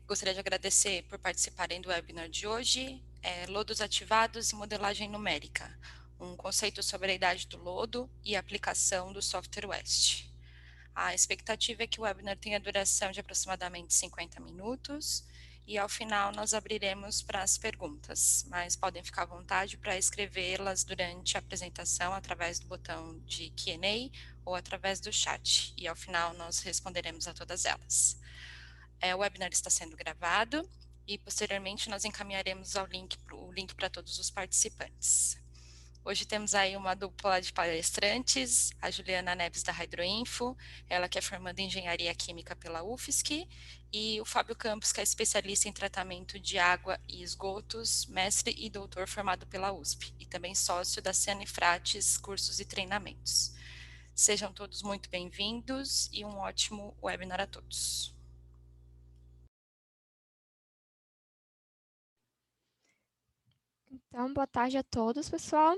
Gostaria de agradecer por participarem do webinar de hoje, Lodos Ativados e Modelagem Numérica, um conceito sobre a idade do lodo e a aplicação do software WEST. A expectativa é que o webinar tenha duração de aproximadamente 50 minutos e ao final nós abriremos para as perguntas, mas podem ficar à vontade para escrevê-las durante a apresentação através do botão de Q&A ou através do chat, e ao final nós responderemos a todas elas. O webinar está sendo gravado e posteriormente nós encaminharemos o link para todos os participantes. Hoje temos aí uma dupla de palestrantes, a Juliana Neves da Hydroinfo, ela que é formanda em Engenharia Química pela UFSC, e o Fábio Campos, que é especialista em tratamento de água e esgotos, mestre e doutor formado pela USP, e também sócio da Sanifrates Cursos e Treinamentos. Sejam todos muito bem-vindos e um ótimo webinar a todos. Então, boa tarde a todos, pessoal.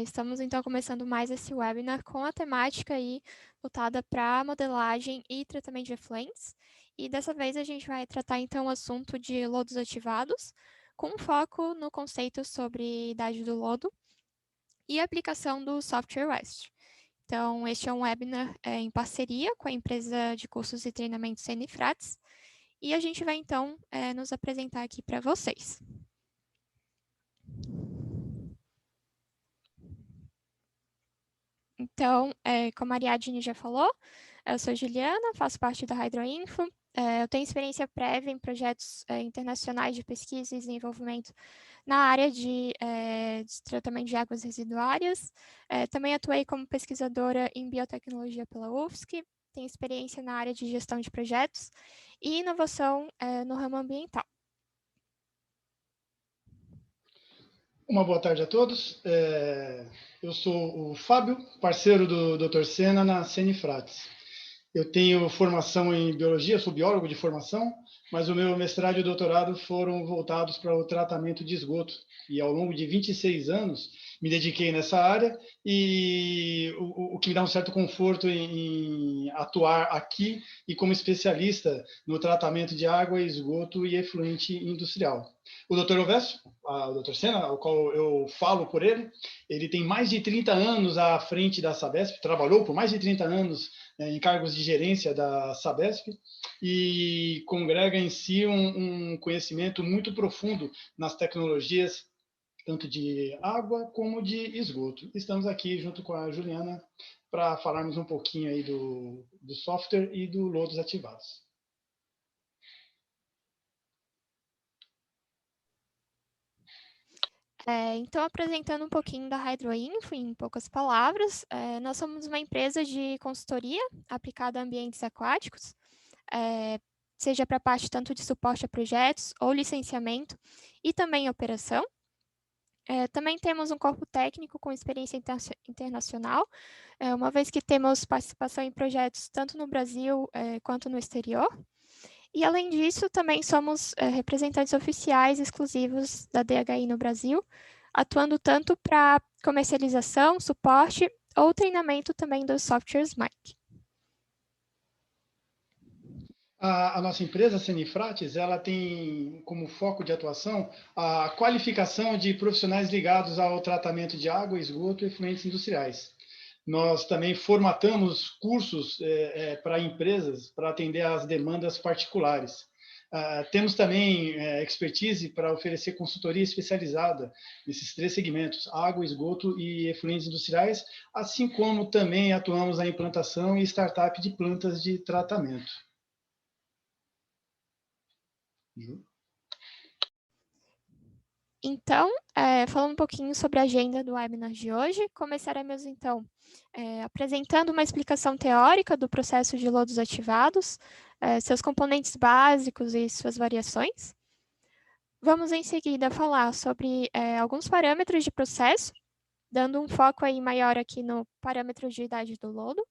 Estamos, então, começando mais esse webinar com a temática aí voltada para modelagem e tratamento de efluentes. E dessa vez a gente vai tratar, então, o assunto de lodos ativados, com foco no conceito sobre idade do lodo e a aplicação do software WEST. Então, este é um webinar em parceria com a empresa de cursos e treinamentos Sanifrates, e a gente vai, então, nos apresentar aqui para vocês. Então, como a Ariadne já falou, eu sou Juliana, faço parte da Hydroinfo. Eu tenho experiência prévia em projetos internacionais de pesquisa e desenvolvimento na área de tratamento de águas residuárias. Também atuei como pesquisadora em biotecnologia pela UFSC, tenho experiência na área de gestão de projetos e inovação no ramo ambiental. Uma boa tarde a todos. Eu sou o Fábio, parceiro do Dr. Sena na Sanifrates. Eu tenho formação em biologia, sou biólogo de formação, mas o meu mestrado e doutorado foram voltados para o tratamento de esgoto. E ao longo de 26 anos me dediquei nessa área, e o que me dá um certo conforto em atuar aqui e como especialista no tratamento de água, esgoto e efluente industrial. O Dr. Ovesio, o Dr. Sena, ao qual eu falo por ele, ele tem mais de 30 anos à frente da Sabesp, trabalhou por mais de 30 anos em cargos de gerência da Sabesp, e congrega em si um conhecimento muito profundo nas tecnologias, tanto de água como de esgoto. Estamos aqui junto com a Juliana para falarmos um pouquinho aí do software e do lodos ativados. Então, apresentando um pouquinho da Hydroinfo, em poucas palavras, nós somos uma empresa de consultoria aplicada a ambientes aquáticos, seja para a parte tanto de suporte a projetos ou licenciamento e também operação. Também temos um corpo técnico com experiência internacional, uma vez que temos participação em projetos tanto no Brasil quanto no exterior. E, além disso, também somos representantes oficiais exclusivos da DHI no Brasil, atuando tanto para comercialização, suporte ou treinamento também dos softwares MIC. A nossa empresa, Sanifrates, ela tem como foco de atuação a qualificação de profissionais ligados ao tratamento de água, esgoto e efluentes industriais. Nós também formatamos cursos para empresas para atender às demandas particulares. Temos também expertise para oferecer consultoria especializada nesses três segmentos: água, esgoto e efluentes industriais, assim como também atuamos na implantação e startup de plantas de tratamento. Então, falando um pouquinho sobre a agenda do webinar de hoje, começaremos, então, apresentando uma explicação teórica do processo de lodos ativados, seus componentes básicos e suas variações. Vamos, em seguida, falar sobre alguns parâmetros de processo, dando um foco aí maior aqui no parâmetro de idade do lodo.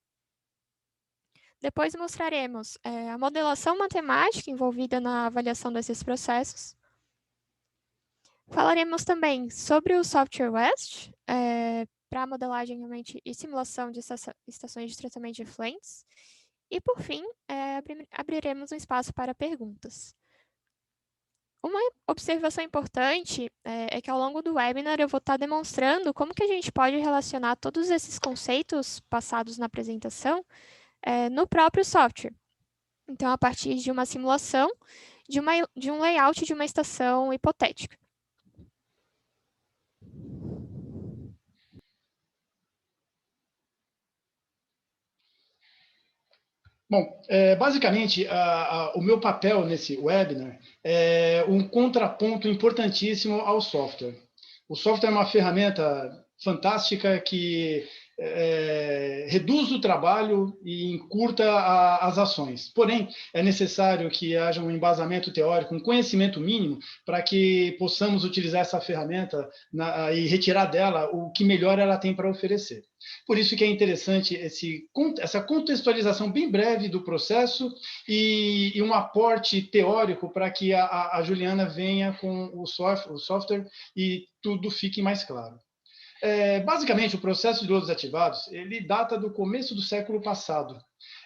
Depois mostraremos a modelação matemática envolvida na avaliação desses processos. Falaremos também sobre o software WEST, para modelagem realmente e simulação de estações de tratamento de efluentes. E, por fim, abriremos um espaço para perguntas. Uma observação importante é que ao longo do webinar eu vou estar demonstrando como que a gente pode relacionar todos esses conceitos passados na apresentação no próprio software. Então, a partir de uma simulação de um layout de uma estação hipotética. Bom, basicamente, o meu papel nesse webinar é um contraponto importantíssimo ao software. O software é uma ferramenta fantástica que reduz o trabalho e encurta as ações. Porém, é necessário que haja um embasamento teórico, um conhecimento mínimo, para que possamos utilizar essa ferramenta e retirar dela o que melhor ela tem para oferecer. Por isso que é interessante essa contextualização bem breve do processo e um aporte teórico para que a Juliana venha com o software e tudo fique mais claro. Basicamente, o processo de lodos ativados, ele data do começo do século passado.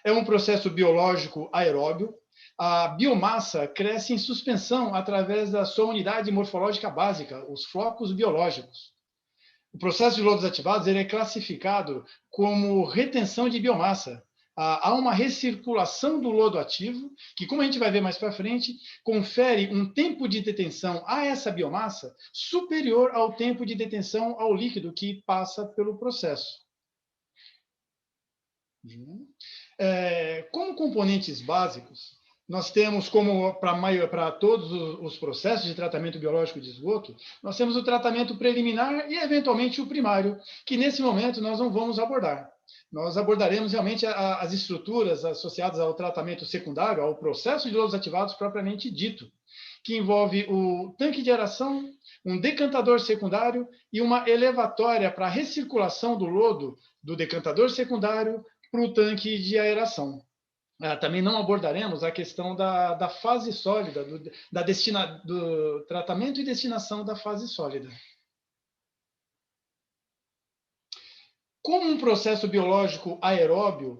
É um processo biológico aeróbio. A biomassa cresce em suspensão através da sua unidade morfológica básica, os flocos biológicos. O processo de lodos ativados ele é classificado como retenção de biomassa. Há uma recirculação do lodo ativo, que, como a gente vai ver mais para frente, confere um tempo de detenção a essa biomassa superior ao tempo de detenção ao líquido que passa pelo processo. Como componentes básicos, nós temos, como para todos os processos de tratamento biológico de esgoto, nós temos o tratamento preliminar e, eventualmente, o primário, que nesse momento nós não vamos abordar. Nós abordaremos realmente as estruturas associadas ao tratamento secundário, ao processo de lodos ativados propriamente dito, que envolve o tanque de aeração, um decantador secundário e uma elevatória para a recirculação do lodo do decantador secundário para o tanque de aeração. Também não abordaremos a questão da fase sólida, do tratamento e destinação da fase sólida. Como um processo biológico aeróbio,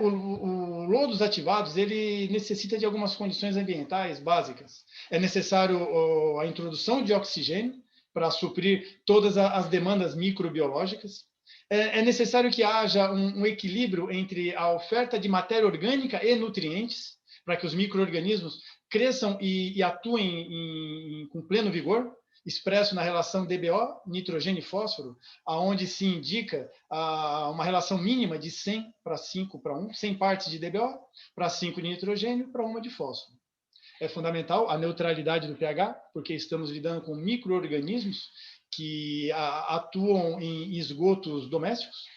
o lodos ativados ele necessita de algumas condições ambientais básicas. É necessário a introdução de oxigênio para suprir todas as demandas microbiológicas. É necessário que haja um equilíbrio entre a oferta de matéria orgânica e nutrientes, para que os micro-organismos cresçam e atuem com pleno vigor, expresso na relação DBO, nitrogênio e fósforo, aonde se indica uma relação mínima de 100 para 5 para 1, 100 partes de DBO para 5 de nitrogênio para 1 de fósforo. É fundamental a neutralidade do pH, porque estamos lidando com micro-organismos que atuam em esgotos domésticos.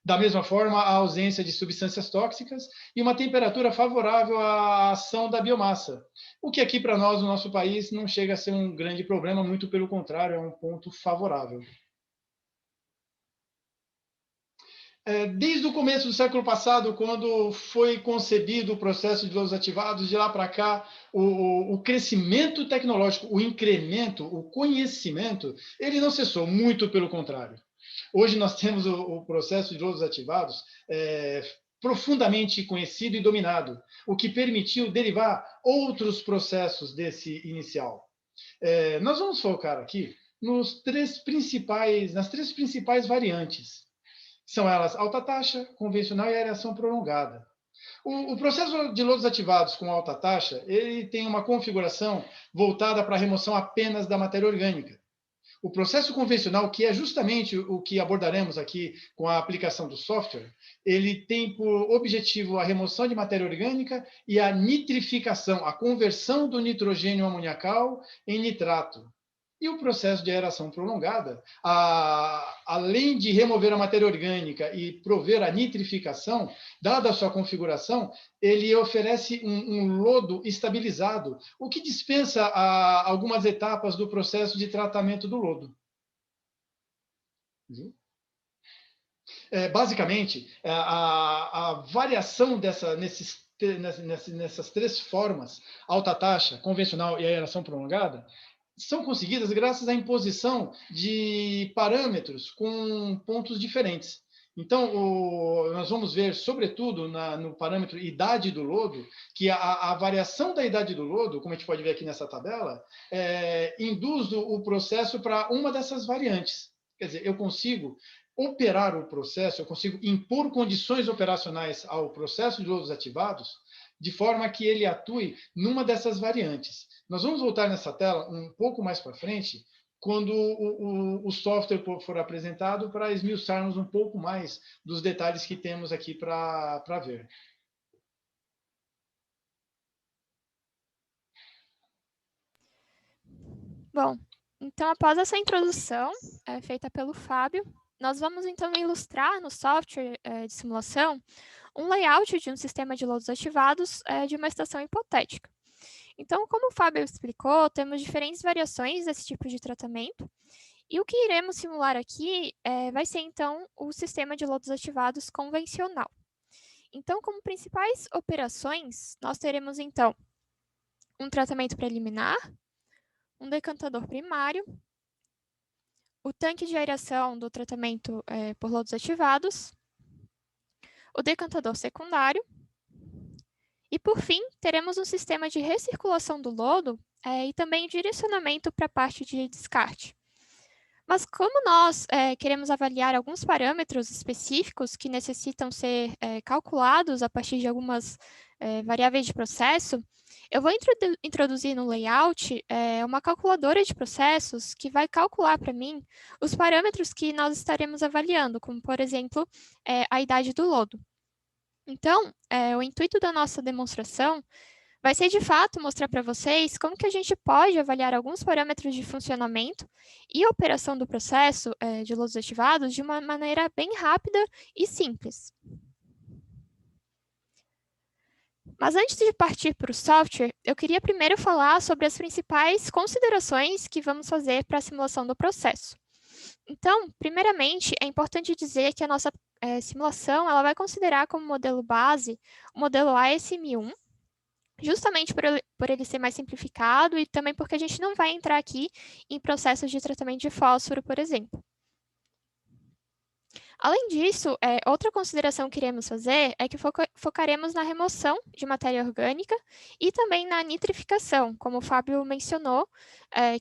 Da mesma forma, a ausência de substâncias tóxicas e uma temperatura favorável à ação da biomassa. O que aqui para nós, no nosso país, não chega a ser um grande problema, muito pelo contrário, é um ponto favorável. Desde o começo do século passado, quando foi concebido o processo de lodos ativados, de lá para cá, o crescimento tecnológico, o incremento, o conhecimento, ele não cessou, muito pelo contrário. Hoje nós temos o processo de lodos ativados profundamente conhecido e dominado, o que permitiu derivar outros processos desse inicial. Nós vamos focar aqui nas três principais variantes. São elas alta taxa, convencional e aeração prolongada. O processo de lodos ativados com alta taxa, ele tem uma configuração voltada para a remoção apenas da matéria orgânica. O processo convencional, que é justamente o que abordaremos aqui com a aplicação do software, ele tem por objetivo a remoção de matéria orgânica e a nitrificação, a conversão do nitrogênio amoniacal em nitrato. E o processo de aeração prolongada, além de remover a matéria orgânica e prover a nitrificação, dada a sua configuração, ele oferece um lodo estabilizado, o que dispensa algumas etapas do processo de tratamento do lodo. Basicamente, a variação nessas três formas, alta taxa, convencional e aeração prolongada, são conseguidas graças à imposição de parâmetros com pontos diferentes. Então, nós vamos ver, sobretudo, no parâmetro idade do lodo, que a variação da idade do lodo, como a gente pode ver aqui nessa tabela, induz o processo para uma dessas variantes. Quer dizer, eu consigo operar o processo, eu consigo impor condições operacionais ao processo de lodos ativados, de forma que ele atue numa dessas variantes. Nós vamos voltar nessa tela um pouco mais para frente, quando o software for apresentado, para esmiuçarmos um pouco mais dos detalhes que temos aqui para ver. Bom, então após essa introdução feita pelo Fábio, nós vamos então ilustrar no software de simulação um layout de um sistema de lodos ativados de uma estação hipotética. Então, como o Fábio explicou, temos diferentes variações desse tipo de tratamento, e o que iremos simular aqui vai ser, então, o sistema de lodos ativados convencional. Então, como principais operações, nós teremos, então, um tratamento preliminar, um decantador primário, o tanque de aeração do tratamento por lodos ativados, o decantador secundário, e, por fim, teremos um sistema de recirculação do lodo e também direcionamento para a parte de descarte. Mas como nós queremos avaliar alguns parâmetros específicos que necessitam ser calculados a partir de algumas variáveis de processo, eu vou introduzir no layout uma calculadora de processos que vai calcular para mim os parâmetros que nós estaremos avaliando, como, por exemplo, a idade do lodo. Então, o intuito da nossa demonstração vai ser, de fato, mostrar para vocês como que a gente pode avaliar alguns parâmetros de funcionamento e operação do processo de lodos ativados de uma maneira bem rápida e simples. Mas antes de partir para o software, eu queria primeiro falar sobre as principais considerações que vamos fazer para a simulação do processo. Então, primeiramente, é importante dizer que a nossa simulação ela vai considerar como modelo base o modelo ASM1, justamente por ele ser mais simplificado e também porque a gente não vai entrar aqui em processos de tratamento de fósforo, por exemplo. Além disso, outra consideração que iremos fazer é que focaremos na remoção de matéria orgânica e também na nitrificação, como o Fábio mencionou,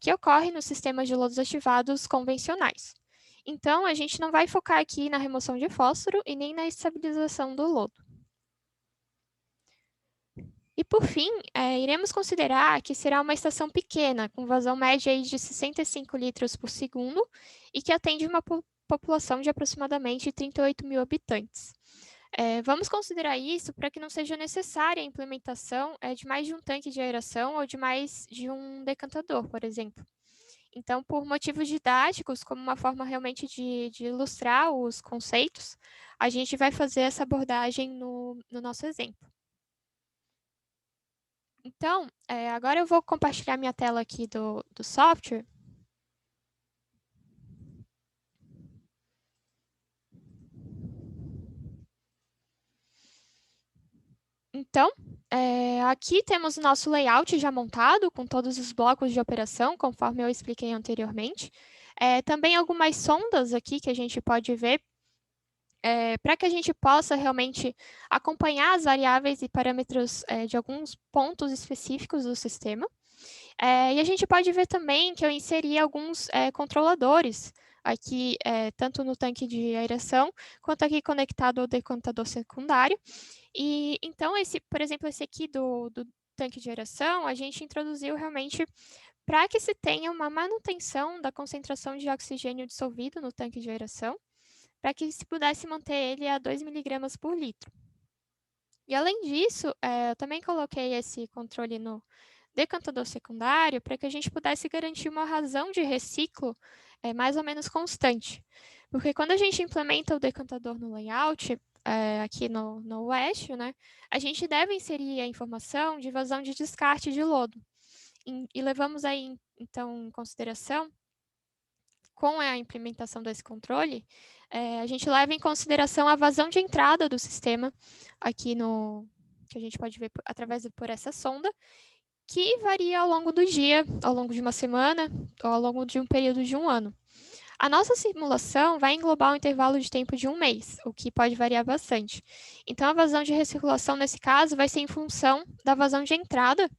que ocorre nos sistemas de lodos ativados convencionais. Então, a gente não vai focar aqui na remoção de fósforo e nem na estabilização do lodo. E, por fim, iremos considerar que será uma estação pequena, com vazão média de 65 litros por segundo e que atende uma população de aproximadamente 38 mil habitantes. Vamos considerar isso para que não seja necessária a implementação de mais de um tanque de aeração ou de mais de um decantador, por exemplo. Então, por motivos didáticos, como uma forma realmente de ilustrar os conceitos, a gente vai fazer essa abordagem no nosso exemplo. Então, agora eu vou compartilhar minha tela aqui do software. Então, aqui temos o nosso layout já montado, com todos os blocos de operação, conforme eu expliquei anteriormente. Também algumas sondas aqui que a gente pode ver, para que a gente possa realmente acompanhar as variáveis e parâmetros de alguns pontos específicos do sistema. E a gente pode ver também que eu inseri alguns controladores aqui, tanto no tanque de aeração, quanto aqui conectado ao decantador secundário. E então, por exemplo, esse aqui do tanque de aeração, a gente introduziu realmente para que se tenha uma manutenção da concentração de oxigênio dissolvido no tanque de aeração, para que se pudesse manter ele a 2 miligramas por litro. E além disso, eu também coloquei esse controle no decantador secundário para que a gente pudesse garantir uma razão de reciclo mais ou menos constante. Porque quando a gente implementa o decantador no layout, aqui no West, né, a gente deve inserir a informação de vazão de descarte de lodo. E levamos aí, então, em consideração, com a implementação desse controle, a gente leva em consideração a vazão de entrada do sistema, aqui que a gente pode ver por essa sonda, que varia ao longo do dia, ao longo de uma semana, ou ao longo de um período de um ano. A nossa simulação vai englobar um intervalo de tempo de 1 mês, o que pode variar bastante. Então, a vazão de recirculação, nesse caso, vai ser em função da vazão de entrada,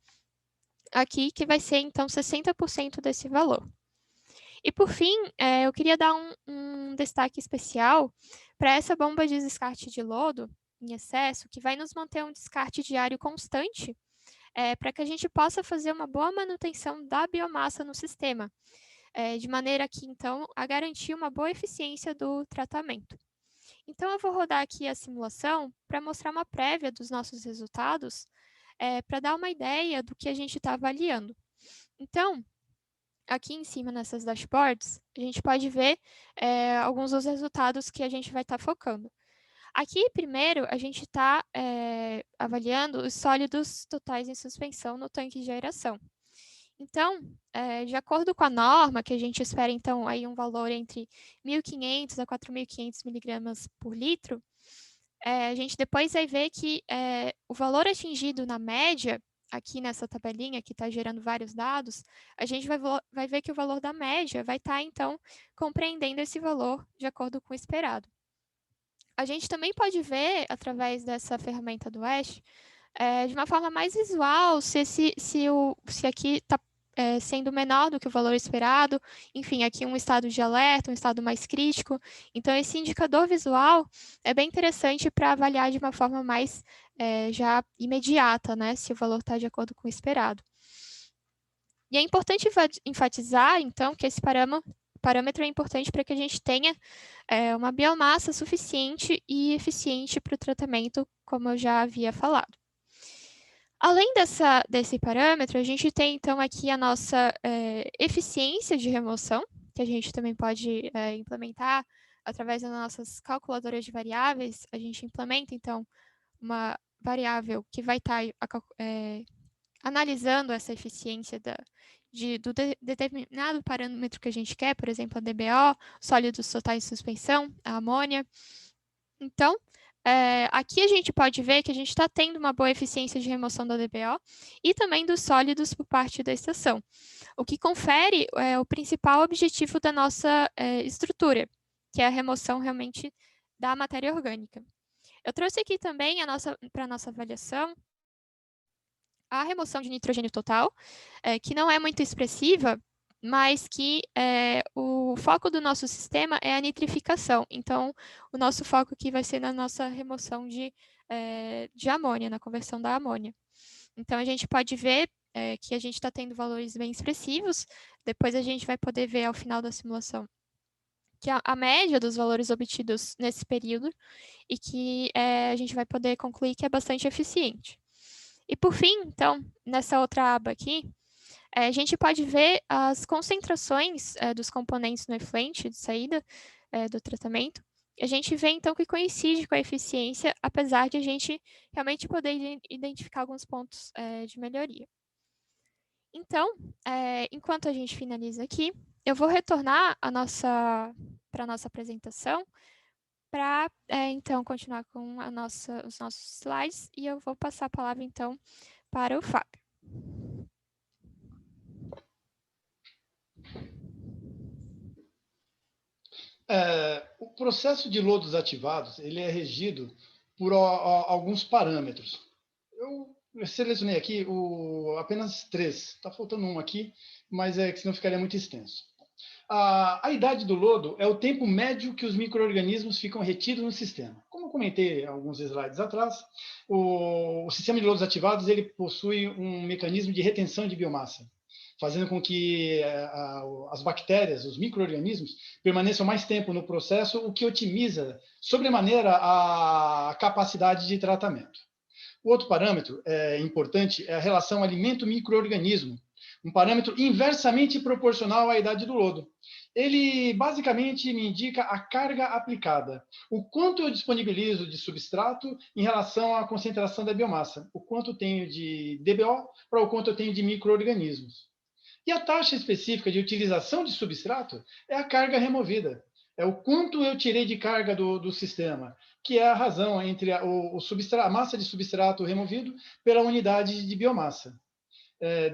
aqui, que vai ser, então, 60% desse valor. E, por fim, eu queria dar um destaque especial para essa bomba de descarte de lodo em excesso, que vai nos manter um descarte diário constante, para que a gente possa fazer uma boa manutenção da biomassa no sistema, de maneira que, então, a garantir uma boa eficiência do tratamento. Então, eu vou rodar aqui a simulação para mostrar uma prévia dos nossos resultados, para dar uma ideia do que a gente está avaliando. Então, aqui em cima, nessas dashboards, a gente pode ver alguns dos resultados que a gente vai estar focando. Aqui, primeiro, a gente está avaliando os sólidos totais em suspensão no tanque de aeração. Então, de acordo com a norma, que a gente espera, então, aí um valor entre 1.500 a 4.500 miligramas por litro, a gente depois vai ver que o valor atingido na média, aqui nessa tabelinha que está gerando vários dados, a gente vai ver que o valor da média vai estar, então, compreendendo esse valor de acordo com o esperado. A gente também pode ver, através dessa ferramenta do Ash, de uma forma mais visual, se aqui está sendo menor do que o valor esperado, enfim, aqui um estado de alerta, um estado mais crítico. Então, esse indicador visual é bem interessante para avaliar de uma forma mais já imediata, né, se o valor está de acordo com o esperado. E é importante enfatizar, então, que esse parâmetro é importante para que a gente tenha uma biomassa suficiente e eficiente para o tratamento, como eu já havia falado. Além desse parâmetro, a gente tem, então, aqui a nossa eficiência de remoção, que a gente também pode implementar através das nossas calculadoras de variáveis. A gente implementa, então, uma variável que vai estar analisando essa eficiência do determinado parâmetro que a gente quer, por exemplo, a DBO, sólidos totais de suspensão, a amônia. Então, aqui a gente pode ver que a gente está tendo uma boa eficiência de remoção da DBO e também dos sólidos por parte da estação, o que confere o principal objetivo da nossa estrutura, que é a remoção realmente da matéria orgânica. Eu trouxe aqui também para a nossa avaliação a remoção de nitrogênio total, que não é muito expressiva, mas que o foco do nosso sistema é a nitrificação. Então, o nosso foco aqui vai ser na nossa remoção de amônia, na conversão da amônia. Então, a gente pode ver que a gente está tendo valores bem expressivos. Depois a gente vai poder ver ao final da simulação que a média dos valores obtidos nesse período e que a gente vai poder concluir que é bastante eficiente. E por fim, então, nessa outra aba aqui, a gente pode ver as concentrações dos componentes no efluente de saída do tratamento. E a gente vê, então, que coincide com a eficiência, apesar de a gente realmente poder identificar alguns pontos de melhoria. Então, enquanto a gente finaliza aqui, eu vou retornar para a nossa apresentação, para, então, continuar com os nossos slides, e eu vou passar a palavra, então, para o Fábio. O processo de lodos ativados ele é regido por alguns parâmetros. Eu selecionei aqui apenas 3. Está faltando um aqui, mas que senão ficaria muito extenso. A idade do lodo é o tempo médio que os micro-organismos ficam retidos no sistema. Como eu comentei alguns slides atrás, o sistema de lodos ativados ele possui um mecanismo de retenção de biomassa, fazendo com que as bactérias, os micro-organismos, permaneçam mais tempo no processo, o que otimiza sobremaneira a capacidade de tratamento. O outro parâmetro importante é a relação alimento-micro-organismo, um parâmetro inversamente proporcional à idade do lodo. Ele basicamente me indica a carga aplicada, o quanto eu disponibilizo de substrato em relação à concentração da biomassa, o quanto eu tenho de DBO para o quanto eu tenho de micro-organismos. E a taxa específica de utilização de substrato é a carga removida, é o quanto eu tirei de carga do sistema, que é a razão entre a massa de substrato removido pela unidade de biomassa.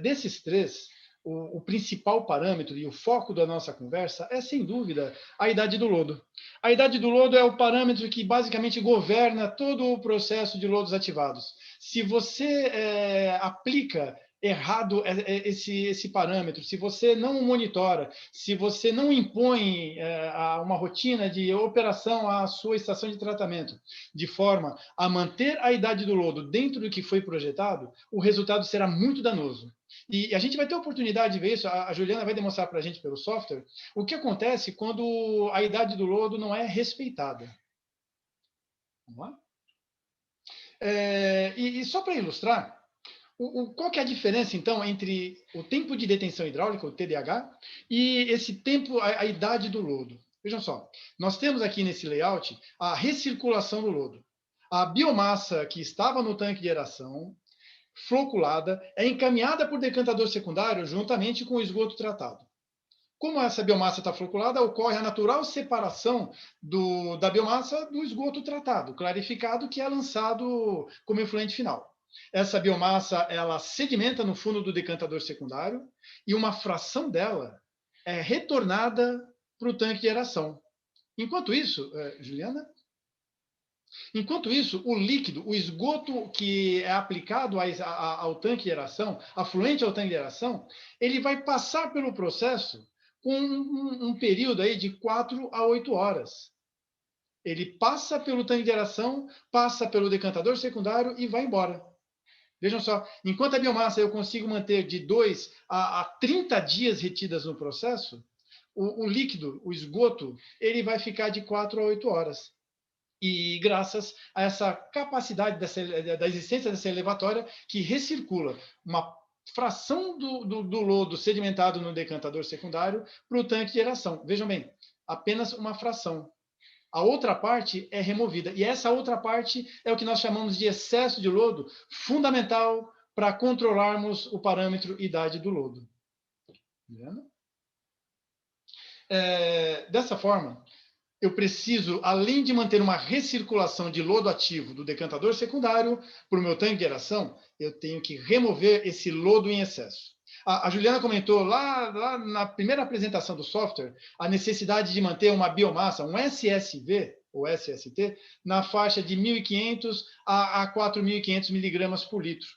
Desses 3, o principal parâmetro e o foco da nossa conversa é, sem dúvida, a idade do lodo. A idade do lodo é o parâmetro que basicamente governa todo o processo de lodos ativados. Se você aplica errado esse parâmetro, se você não o monitora, se você não impõe uma rotina de operação à sua estação de tratamento, de forma a manter a idade do lodo dentro do que foi projetado, o resultado será muito danoso. E a gente vai ter a oportunidade de ver isso, a Juliana vai demonstrar para a gente pelo software, o que acontece quando a idade do lodo não é respeitada. Vamos lá? E só para ilustrar, qual que é a diferença, então, entre o tempo de detenção hidráulica, o TDH, e esse tempo, a idade do lodo? Vejam só, nós temos aqui nesse layout a recirculação do lodo. A biomassa que estava no tanque de aeração, floculada, é encaminhada por decantador secundário juntamente com o esgoto tratado. Como essa biomassa está floculada, ocorre a natural separação da biomassa do esgoto tratado, clarificado, que é lançado como efluente final. Essa biomassa ela sedimenta no fundo do decantador secundário e uma fração dela é retornada para o tanque de aeração. Enquanto isso, Juliana? Enquanto isso, o líquido, o esgoto que é aplicado ao tanque de aeração, afluente ao tanque de aeração, ele vai passar pelo processo com um período aí de 4 a 8 horas. Ele passa pelo tanque de aeração, passa pelo decantador secundário e vai embora. Vejam só, enquanto a biomassa eu consigo manter de 2 a 30 dias retidas no processo, o líquido, o esgoto, ele vai ficar de 4 a 8 horas. E graças a essa capacidade da existência dessa elevatória que recircula uma fração do lodo sedimentado no decantador secundário para o tanque de aeração. Vejam bem, apenas uma fração. A outra parte é removida. E essa outra parte é o que nós chamamos de excesso de lodo, fundamental para controlarmos o parâmetro idade do lodo. Dessa forma, eu preciso, além de manter uma recirculação de lodo ativo do decantador secundário para o meu tanque de aeração, eu tenho que remover esse lodo em excesso. A Juliana comentou lá na primeira apresentação do software a necessidade de manter uma biomassa, um SSV, ou SST, na faixa de 1.500 a 4.500 miligramas por litro.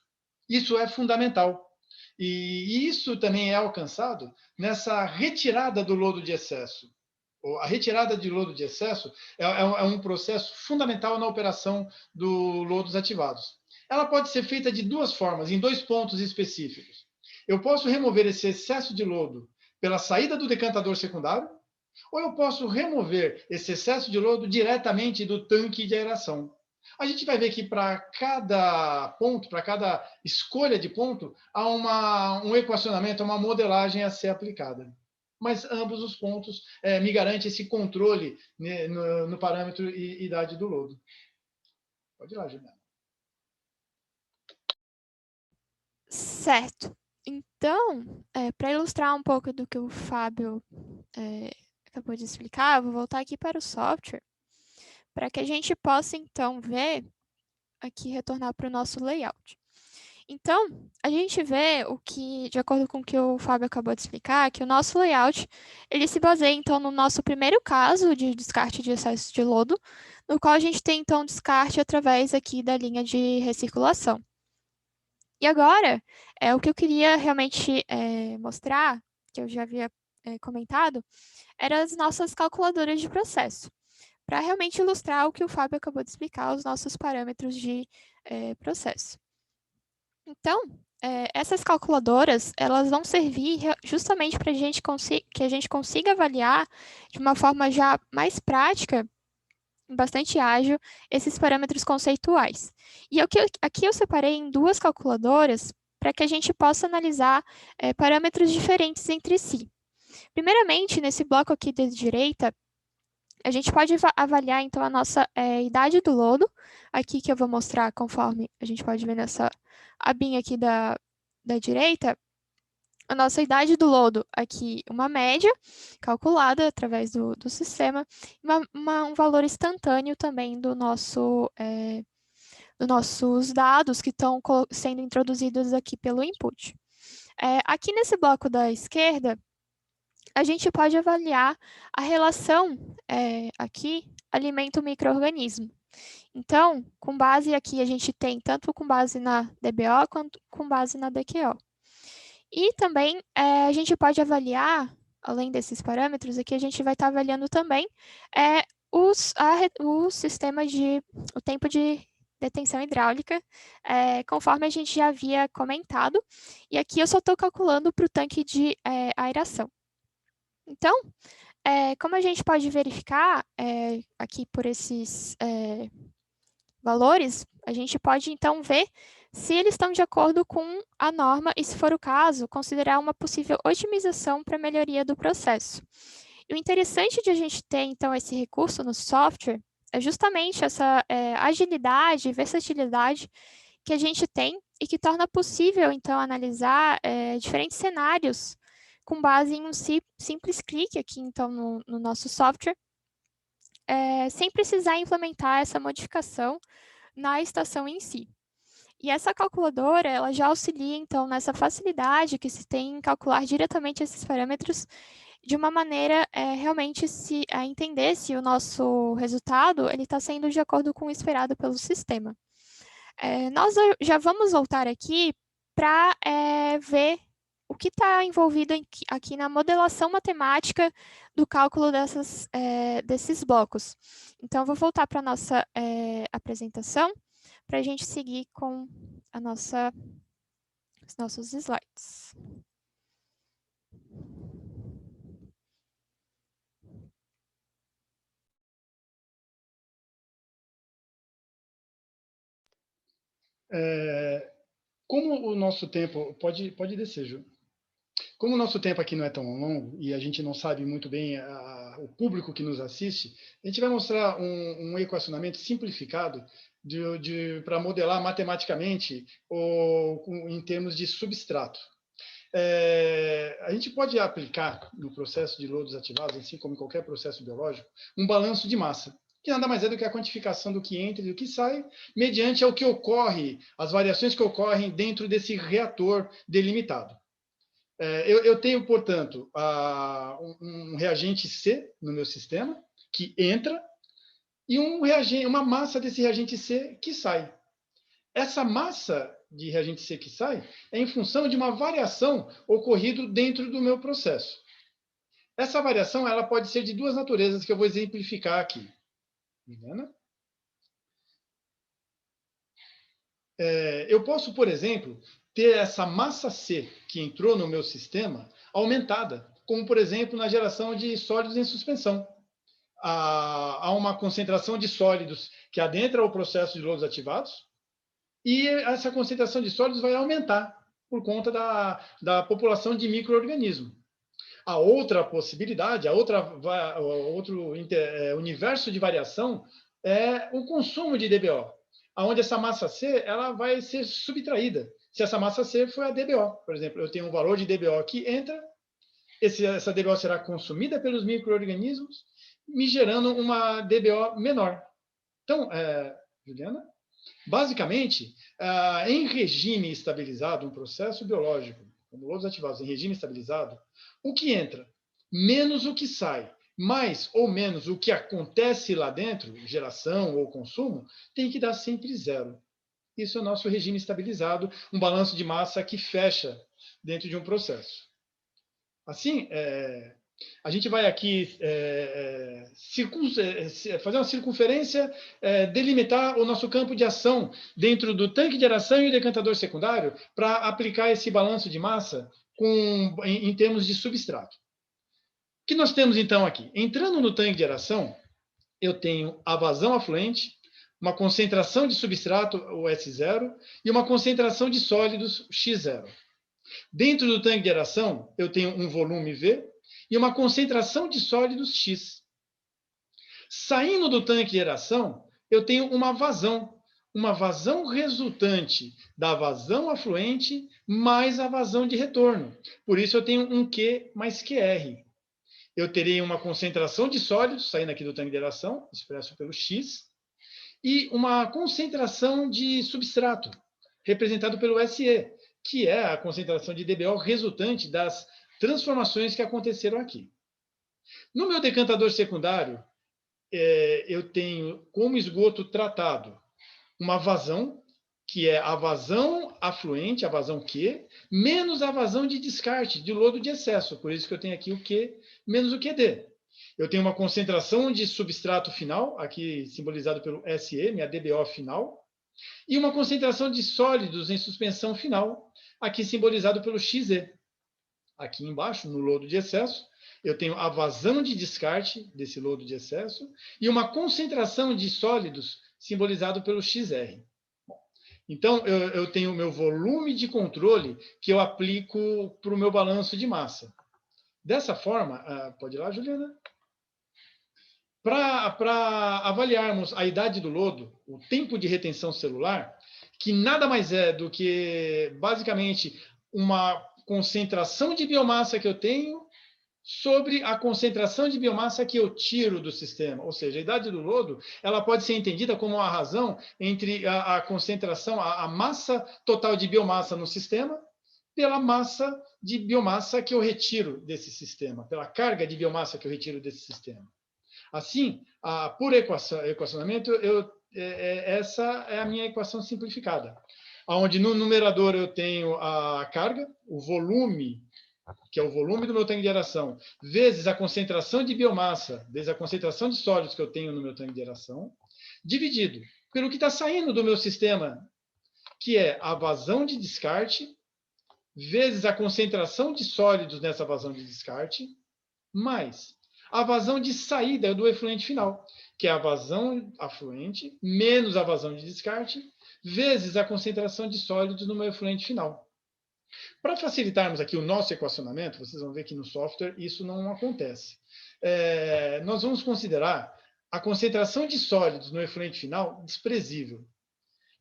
Isso é fundamental. E isso também é alcançado nessa retirada do lodo de excesso. A retirada de lodo de excesso é um processo fundamental na operação do lodos ativados. Ela pode ser feita de duas formas, em 2 pontos específicos. Eu posso remover esse excesso de lodo pela saída do decantador secundário, ou eu posso remover esse excesso de lodo diretamente do tanque de aeração. A gente vai ver que para cada ponto, para cada escolha de ponto, há um equacionamento, uma modelagem a ser aplicada. Mas ambos os pontos me garantem esse controle, né, no parâmetro e idade do lodo. Pode ir lá, Juliana. Certo. Então, para ilustrar um pouco do que o Fábio acabou de explicar, eu vou voltar aqui para o software, para que a gente possa, então, ver, aqui, retornar para o nosso layout. Então, a gente vê o que, de acordo com o que o Fábio acabou de explicar, que o nosso layout, ele se baseia, então, no nosso primeiro caso de descarte de excesso de lodo, no qual a gente tem, então, descarte através aqui da linha de recirculação. E agora, o que eu queria realmente mostrar, que eu já havia comentado, eram as nossas calculadoras de processo, para realmente ilustrar o que o Fábio acabou de explicar, os nossos parâmetros de processo. Então, essas calculadoras, elas vão servir justamente para que a gente consiga avaliar de uma forma já mais prática, bastante ágil, esses parâmetros conceituais. E aqui eu separei em 2 calculadoras para que a gente possa analisar parâmetros diferentes entre si. Primeiramente, nesse bloco aqui da direita, a gente pode avaliar, então, a nossa idade do lodo, aqui que eu vou mostrar conforme a gente pode ver nessa abinha aqui da direita, a nossa idade do lodo, aqui uma média calculada através do sistema, um valor instantâneo também dos nossos dados que estão sendo introduzidos aqui pelo input. Aqui nesse bloco da esquerda, a gente pode avaliar a relação, aqui, alimento-micro-organismo. Então, com base aqui, a gente tem tanto com base na DBO quanto com base na DQO. E também a gente pode avaliar, além desses parâmetros, aqui a gente vai estar avaliando também o sistema o tempo de detenção hidráulica, conforme a gente já havia comentado. E aqui eu só estou calculando para o tanque de aeração. Então, como a gente pode verificar aqui por esses valores, a gente pode então ver se eles estão de acordo com a norma e, se for o caso, considerar uma possível otimização para a melhoria do processo. E o interessante de a gente ter, então, esse recurso no software é justamente essa agilidade e versatilidade que a gente tem e que torna possível, então, analisar diferentes cenários com base em um simples clique aqui, então, no nosso software, sem precisar implementar essa modificação na estação em si. E essa calculadora, ela já auxilia, então, nessa facilidade que se tem em calcular diretamente esses parâmetros de uma maneira realmente a entender se o nosso resultado está sendo de acordo com o esperado pelo sistema. Nós já vamos voltar aqui para ver o que está envolvido aqui na modelação matemática do cálculo desses blocos. Então, eu vou voltar para a nossa apresentação para a gente seguir com os nossos slides. Como o nosso tempo... Pode descer, Ju. Como o nosso tempo aqui não é tão longo e a gente não sabe muito bem o público que nos assiste, a gente vai mostrar um equacionamento simplificado para modelar matematicamente em termos de substrato. A gente pode aplicar no processo de lodos ativados, assim como em qualquer processo biológico, um balanço de massa, que nada mais é do que a quantificação do que entra e do que sai, mediante ao que ocorre, as variações que ocorrem dentro desse reator delimitado. Eu tenho, portanto, um reagente C no meu sistema, que entra, e uma massa desse reagente C que sai. Essa massa de reagente C que sai é em função de uma variação ocorrida dentro do meu processo. Essa variação ela pode ser de duas naturezas que eu vou exemplificar aqui. Eu posso, por exemplo, ter essa massa C que entrou no meu sistema aumentada, como, por exemplo, na geração de sólidos em suspensão. Há uma concentração de sólidos que adentra o processo de lodos ativados, e essa concentração de sólidos vai aumentar por conta da população de micro-organismos. A outra possibilidade, outro universo de variação é o consumo de DBO, onde essa massa C ela vai ser subtraída. Se essa massa C for a DBO, por exemplo, eu tenho um valor de DBO que entra, essa DBO será consumida pelos micro-organismos, me gerando uma DBO menor. Então, Juliana, basicamente, em regime estabilizado, um processo biológico, como lodos ativados em regime estabilizado, o que entra menos o que sai, mais ou menos o que acontece lá dentro, geração ou consumo, tem que dar sempre zero. Isso é o nosso regime estabilizado, um balanço de massa que fecha dentro de um processo. Assim, a gente vai aqui fazer uma circunferência, delimitar o nosso campo de ação dentro do tanque de aeração e o decantador secundário para aplicar esse balanço de massa em termos de substrato. O que nós temos, então, aqui? Entrando no tanque de aeração, eu tenho a vazão afluente, uma concentração de substrato, o S0, e uma concentração de sólidos, X0. Dentro do tanque de aeração, eu tenho um volume V e uma concentração de sólidos X. Saindo do tanque de aeração, eu tenho uma vazão resultante da vazão afluente mais a vazão de retorno. Por isso, eu tenho um Q mais QR. Eu terei uma concentração de sólidos, saindo aqui do tanque de aeração, expresso pelo X, e uma concentração de substrato, representado pelo SE, que é a concentração de DBO resultante das transformações que aconteceram aqui. No meu decantador secundário, eu tenho como esgoto tratado uma vazão, que é a vazão afluente, a vazão Q, menos a vazão de descarte, de lodo de excesso. Por isso que eu tenho aqui o Q menos o QD. Eu tenho uma concentração de substrato final, aqui simbolizado pelo SE, minha DBO final, e uma concentração de sólidos em suspensão final, aqui simbolizado pelo XE. Aqui embaixo, no lodo de excesso, eu tenho a vazão de descarte desse lodo de excesso e uma concentração de sólidos simbolizado pelo XR. Então, eu tenho o meu volume de controle que eu aplico para o meu balanço de massa. Dessa forma, pode ir lá, Juliana? Para avaliarmos a idade do lodo, o tempo de retenção celular, que nada mais é do que, basicamente, uma concentração de biomassa que eu tenho sobre a concentração de biomassa que eu tiro do sistema. Ou seja, a idade do lodo ela pode ser entendida como a razão entre a concentração, a massa total de biomassa no sistema, pela massa de biomassa que eu retiro desse sistema, pela carga de biomassa que eu retiro desse sistema. Assim, por equacionamento, essa é a minha equação simplificada, onde no numerador eu tenho a carga, o volume, que é o volume do meu tanque de aeração, vezes a concentração de biomassa, vezes a concentração de sólidos que eu tenho no meu tanque de aeração, dividido pelo que está saindo do meu sistema, que é a vazão de descarte, vezes a concentração de sólidos nessa vazão de descarte, mais a vazão de saída do efluente final, que é a vazão afluente, menos a vazão de descarte, vezes a concentração de sólidos no meu efluente final. Para facilitarmos aqui o nosso equacionamento, vocês vão ver que no software isso não acontece. Nós vamos considerar a concentração de sólidos no efluente final desprezível.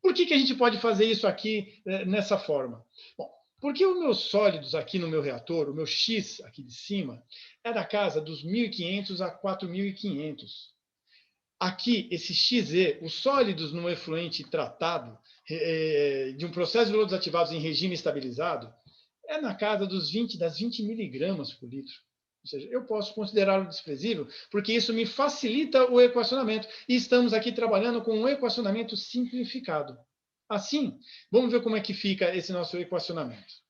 Por que a gente pode fazer isso aqui nessa forma? Bom, porque os meus sólidos aqui no meu reator, o meu X aqui de cima, é da casa dos 1.500 a 4.500. Aqui, esse XE, os sólidos no efluente tratado, de um processo de lodos ativados em regime estabilizado, é na casa das 20 miligramas por litro. Ou seja, eu posso considerá-lo desprezível, porque isso me facilita o equacionamento. E estamos aqui trabalhando com um equacionamento simplificado. Assim, vamos ver como é que fica esse nosso equacionamento.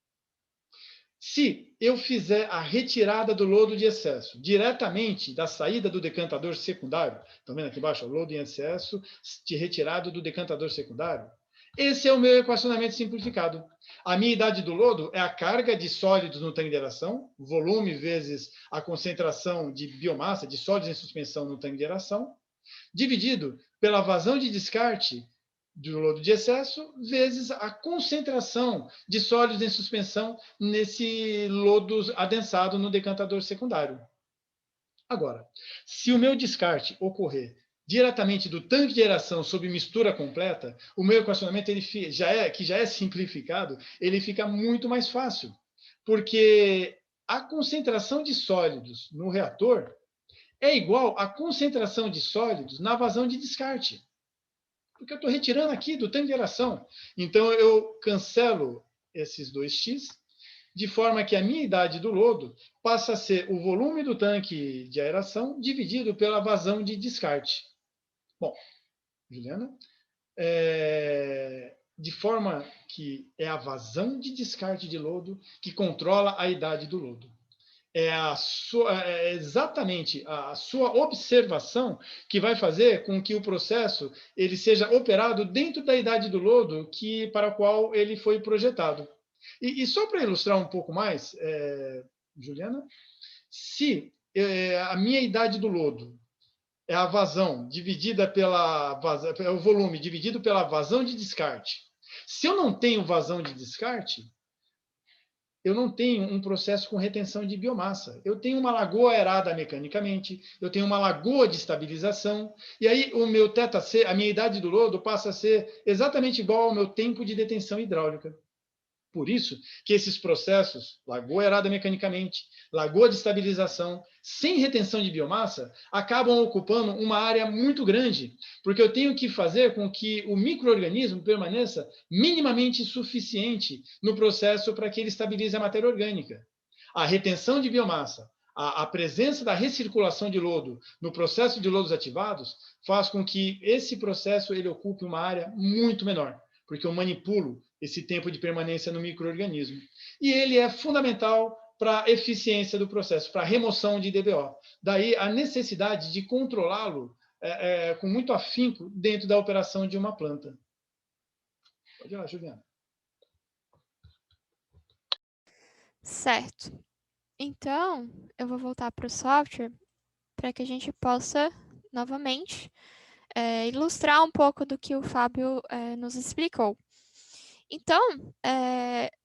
Se eu fizer a retirada do lodo de excesso diretamente da saída do decantador secundário, estão vendo aqui embaixo, o lodo em excesso de retirado do decantador secundário, esse é o meu equacionamento simplificado. A minha idade do lodo é a carga de sólidos no tanque de aeração, volume vezes a concentração de biomassa, de sólidos em suspensão no tanque de aeração, dividido pela vazão de descarte do lodo de excesso, vezes a concentração de sólidos em suspensão nesse lodo adensado no decantador secundário. Agora, se o meu descarte ocorrer diretamente do tanque de aeração sob mistura completa, o meu equacionamento que já é simplificado, ele fica muito mais fácil, porque a concentração de sólidos no reator é igual à concentração de sólidos na vazão de descarte. Porque eu estou retirando aqui do tanque de aeração. Então, eu cancelo esses 2x, de forma que a minha idade do lodo passa a ser o volume do tanque de aeração dividido pela vazão de descarte. Bom, Juliana, de forma que é a vazão de descarte de lodo que controla a idade do lodo. É exatamente a sua observação que vai fazer com que o processo ele seja operado dentro da idade do lodo para a qual ele foi projetado. E só para ilustrar um pouco mais, Juliana, se a minha idade do lodo é a vazão dividida é o volume dividido pela vazão de descarte. Se eu não tenho vazão de descarte, eu não tenho um processo com retenção de biomassa. Eu tenho uma lagoa aerada mecanicamente, eu tenho uma lagoa de estabilização, e aí o meu ΔC, a minha idade do lodo, passa a ser exatamente igual ao meu tempo de detenção hidráulica. Por isso que esses processos, lagoa aerada mecanicamente, lagoa de estabilização, sem retenção de biomassa, acabam ocupando uma área muito grande, porque eu tenho que fazer com que o micro-organismo permaneça minimamente suficiente no processo para que ele estabilize a matéria orgânica. A retenção de biomassa, a presença da recirculação de lodo no processo de lodos ativados faz com que esse processo ele ocupe uma área muito menor, porque eu manipulo esse tempo de permanência no micro-organismo. E ele é fundamental para a eficiência do processo, para a remoção de DBO. Daí a necessidade de controlá-lo com muito afinco dentro da operação de uma planta. Pode ir lá, Juliana. Certo. Então, eu vou voltar para o software para que a gente possa, novamente, ilustrar um pouco do que o Fábio nos explicou. Então,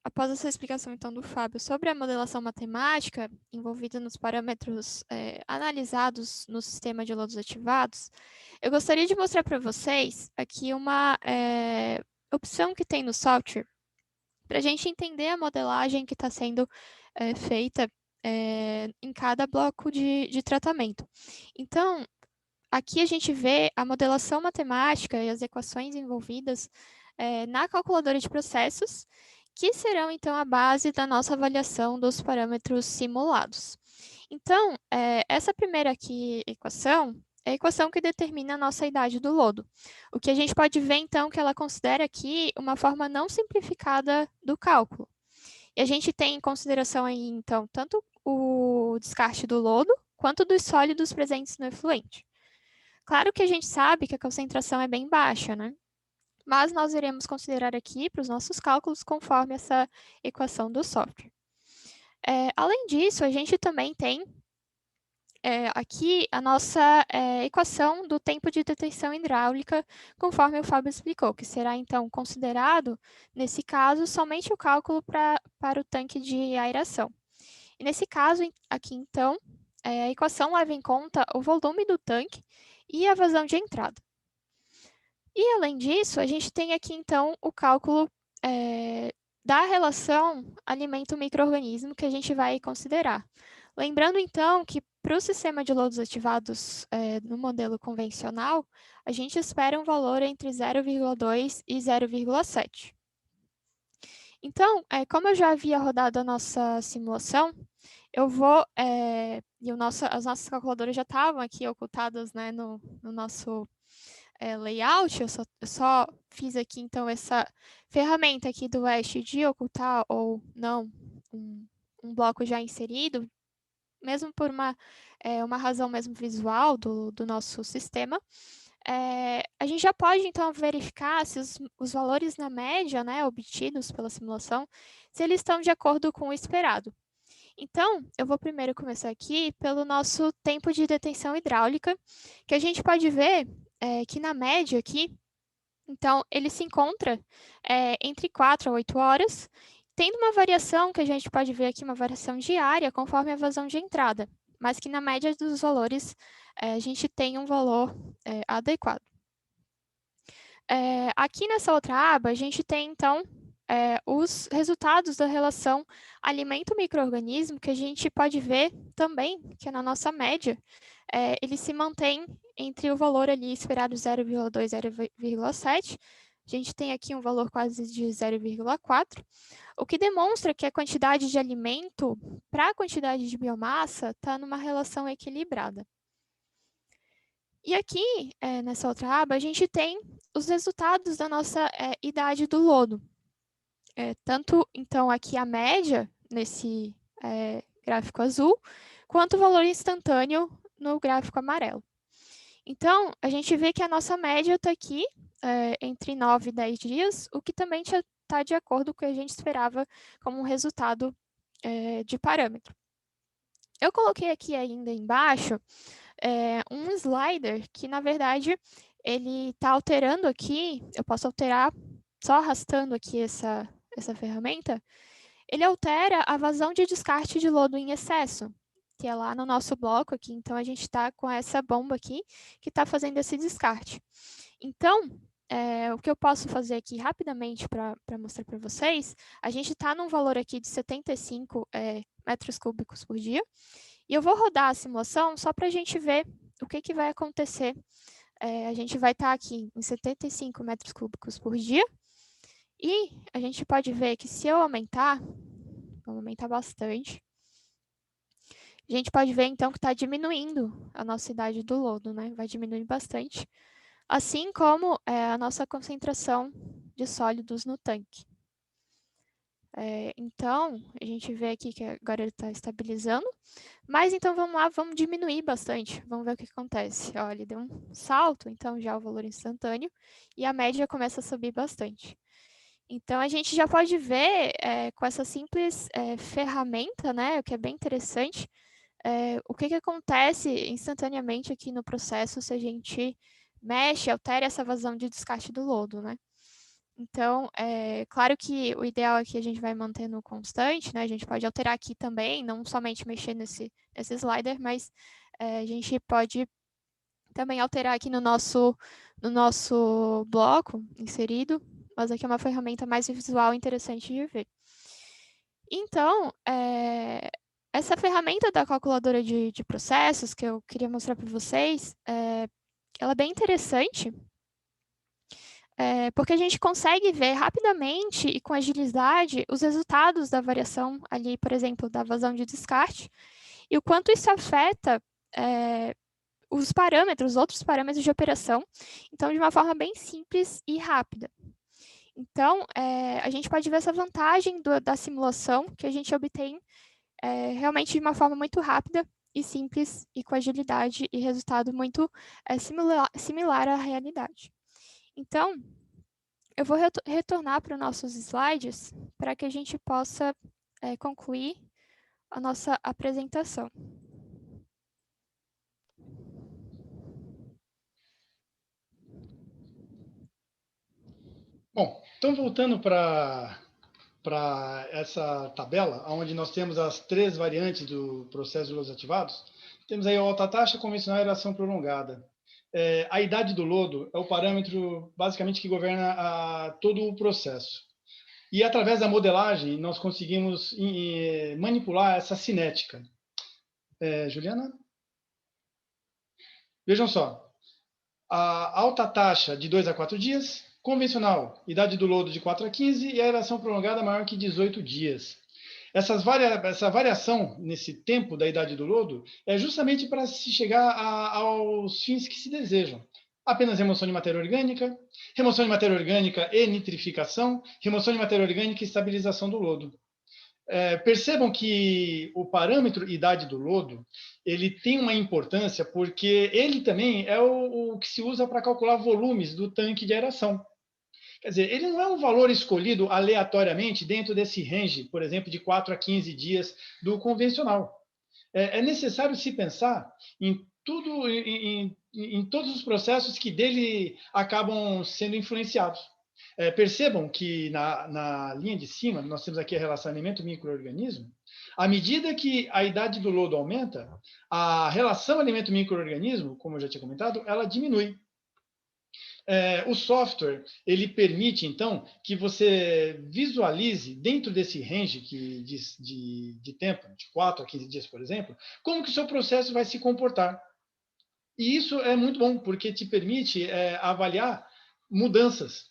após essa explicação então, do Fábio sobre a modelação matemática envolvida nos parâmetros analisados no sistema de lodos ativados, eu gostaria de mostrar para vocês aqui uma opção que tem no software para a gente entender a modelagem que está sendo feita em cada bloco de tratamento. Então, aqui a gente vê a modelação matemática e as equações envolvidas na calculadora de processos, que serão, então, a base da nossa avaliação dos parâmetros simulados. Então, essa primeira aqui equação é a equação que determina a nossa idade do lodo. O que a gente pode ver, então, que ela considera aqui uma forma não simplificada do cálculo. E a gente tem em consideração aí, então, tanto o descarte do lodo, quanto dos sólidos presentes no efluente. Claro que a gente sabe que a concentração é bem baixa, né? Mas nós iremos considerar aqui para os nossos cálculos conforme essa equação do software. Além disso, a gente também tem aqui a nossa equação do tempo de detenção hidráulica, conforme o Fábio explicou, que será, então, considerado, nesse caso, somente o cálculo para o tanque de aeração. E nesse caso, aqui, então, a equação leva em conta o volume do tanque e a vazão de entrada. E, além disso, a gente tem aqui, então, o cálculo da relação alimento-micro-organismo que a gente vai considerar. Lembrando, então, que para o sistema de lodos ativados no modelo convencional, a gente espera um valor entre 0,2 e 0,7. Então, como eu já havia rodado a nossa simulação, eu vou, as nossas calculadoras já estavam aqui ocultadas, né, no nosso layout, eu só fiz aqui, então, essa ferramenta aqui do West de ocultar ou não um bloco já inserido, mesmo por uma razão mesmo visual do nosso sistema. A gente já pode, então, verificar se os valores na média, né, obtidos pela simulação, se eles estão de acordo com o esperado. Então, eu vou primeiro começar aqui pelo nosso tempo de detenção hidráulica, que a gente pode ver que na média aqui, então, ele se encontra entre 4 a 8 horas, tendo uma variação que a gente pode ver aqui, uma variação diária, conforme a vazão de entrada, mas que na média dos valores a gente tem um valor adequado. Aqui nessa outra aba, a gente tem, então, os resultados da relação alimento-micro-organismo, que a gente pode ver também que na nossa média, ele se mantém entre o valor ali esperado 0,2 e 0,7. A gente tem aqui um valor quase de 0,4, o que demonstra que a quantidade de alimento para a quantidade de biomassa está numa relação equilibrada. E aqui, nessa outra aba, a gente tem os resultados da nossa idade do lodo. Tanto, então, aqui a média, nesse gráfico azul, quanto o valor instantâneo no gráfico amarelo. Então, a gente vê que a nossa média está aqui, entre 9 e 10 dias, o que também está de acordo com o que a gente esperava como um resultado de parâmetro. Eu coloquei aqui ainda embaixo um slider que, na verdade, ele está alterando aqui, eu posso alterar só arrastando aqui essa ferramenta, ele altera a vazão de descarte de lodo em excesso, que é lá no nosso bloco aqui. Então, a gente está com essa bomba aqui que está fazendo esse descarte. Então, o que eu posso fazer aqui rapidamente para mostrar para vocês, a gente está num valor aqui de 75 metros cúbicos por dia, e eu vou rodar a simulação só para a gente ver o que vai acontecer. A gente vai estar aqui em 75 metros cúbicos por dia, e a gente pode ver que se eu aumentar, vamos aumentar bastante, a gente pode ver então que está diminuindo a nossa idade do lodo, né? Vai diminuir bastante, assim como a nossa concentração de sólidos no tanque. Então, a gente vê aqui que agora ele está estabilizando, mas então vamos lá, vamos diminuir bastante, vamos ver o que acontece. Ó, ele deu um salto, então já o valor instantâneo, e a média começa a subir bastante. Então, a gente já pode ver com essa simples ferramenta, né, o que é bem interessante, o que acontece instantaneamente aqui no processo se a gente mexe, altera essa vazão de descarte do lodo, né? Então, claro que o ideal é que a gente vai mantendo constante, né? A gente pode alterar aqui também, não somente mexer nesse slider, mas a gente pode também alterar aqui no nosso bloco inserido, mas aqui é uma ferramenta mais visual interessante de ver. Então, essa ferramenta da calculadora de processos que eu queria mostrar para vocês, ela é bem interessante, porque a gente consegue ver rapidamente e com agilidade os resultados da variação ali, por exemplo, da vazão de descarte, e o quanto isso afeta os parâmetros, outros parâmetros de operação, então de uma forma bem simples e rápida. Então, a gente pode ver essa vantagem da simulação que a gente obtém realmente de uma forma muito rápida e simples e com agilidade e resultado muito similar à realidade. Então, eu vou retornar para os nossos slides para que a gente possa concluir a nossa apresentação. Bom, então voltando para essa tabela, onde nós temos as 3 variantes do processo de lodos ativados, temos aí a alta taxa, convencional e aeração prolongada. A idade do lodo é o parâmetro, basicamente, que governa todo o processo. E, através da modelagem, nós conseguimos manipular essa cinética. Juliana? Vejam só. A alta taxa de 2 a 4 dias, convencional, idade do lodo de 4 a 15 e a aeração prolongada maior que 18 dias. Essa variação nesse tempo da idade do lodo é justamente para se chegar aos fins que se desejam. Apenas remoção de matéria orgânica e nitrificação, remoção de matéria orgânica e estabilização do lodo. Percebam que o parâmetro idade do lodo ele tem uma importância porque ele também é o que se usa para calcular volumes do tanque de aeração. Quer dizer, ele não é um valor escolhido aleatoriamente dentro desse range, por exemplo, de 4 a 15 dias do convencional. É necessário se pensar em todos os processos que dele acabam sendo influenciados. Percebam que na linha de cima, nós temos aqui a relação alimento-microorganismo. À medida que a idade do lodo aumenta, a relação alimento-microorganismo, como eu já tinha comentado, ela diminui. O software, ele permite, então, que você visualize, dentro desse range de tempo, de 4 a 15 dias, por exemplo, como que o seu processo vai se comportar. E isso é muito bom, porque te permite avaliar mudanças